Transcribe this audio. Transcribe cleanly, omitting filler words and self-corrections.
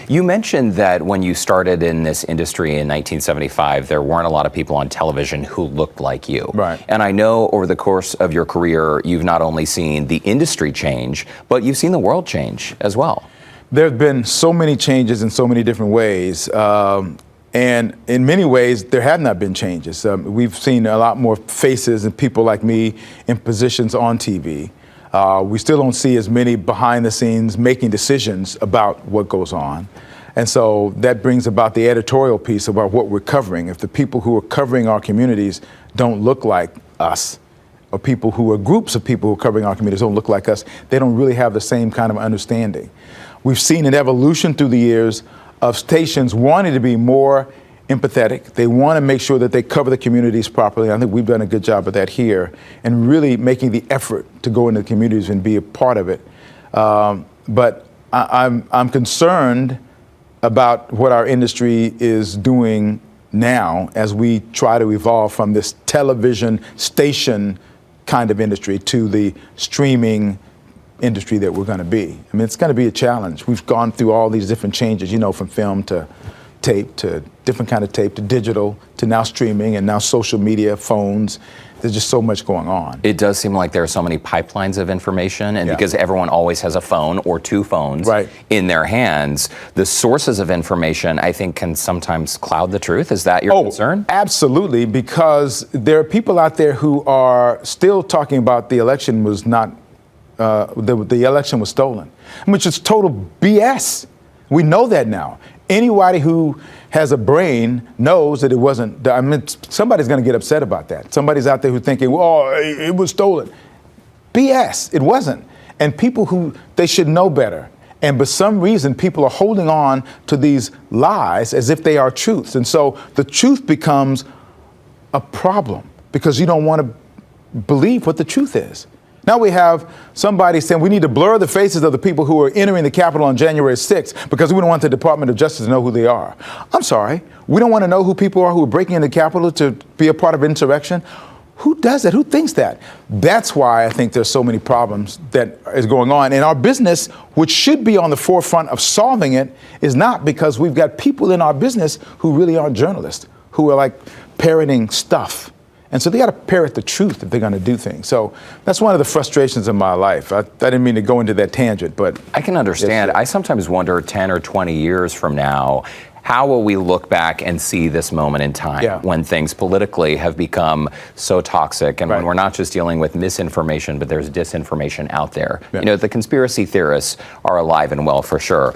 You mentioned that when you started in this industry in 1975, there weren't a lot of people on television who looked like you. Right. And I know over the course of your career, you've not only seen the industry change, but you've seen the world change as well. There have been so many changes in so many different ways. And in many ways, there have not been changes. We've seen a lot more faces and people like me in positions on TV. We still don't see as many behind the scenes making decisions about what goes on. And so that brings about the editorial piece about what we're covering. If the people who are covering our communities don't look like us, or people who are groups of people who are covering our communities don't look like us, they don't really have the same kind of understanding. We've seen an evolution through the years of stations wanting to be more empathetic. They want to make sure that they cover the communities properly. I think we've done a good job of that here, and really making the effort to go into the communities and be a part of it. But I'm concerned about what our industry is doing now as we try to evolve from this television station kind of industry to the streaming industry that we're going to be. I mean, it's going to be a challenge. We've gone through all these different changes, you know, from film to tape to different kind of tape to digital to now streaming and now social media, phones. There's just so much going on. It does seem like there are so many pipelines of information, and because everyone always has a phone or two phones in their hands, the sources of information, I think, can sometimes cloud the truth. Is that your concern? Absolutely, because there are people out there who are still talking about the election was not, the election was stolen, which is total BS. We know that now. Anybody who has a brain knows that it wasn't. I mean, somebody's going to get upset about that. Somebody's out there who's thinking, well, it was stolen. BS, it wasn't. And people who, they should know better. And for some reason, people are holding on to these lies as if they are truths. And so the truth becomes a problem because you don't want to believe what the truth is. Now we have somebody saying we need to blur the faces of the people who are entering the Capitol on January 6th because we don't want the Department of Justice to know who they are. I'm sorry. We don't want to know who people are who are breaking into the Capitol to be a part of insurrection. Who does that? Who thinks that? That's why I think there's so many problems that is going on. And our business, which should be on the forefront of solving it, is not, because we've got people in our business who really aren't journalists, who are like parroting stuff. And so they got to parrot the truth if they're going to do things. So that's one of the frustrations of my life. I didn't mean to go into that tangent, but I can understand. I sometimes wonder 10 or 20 years from now, how will we look back and see this moment in time when things politically have become so toxic and when we're not just dealing with misinformation, but there's disinformation out there? You know, the conspiracy theorists are alive and well for sure.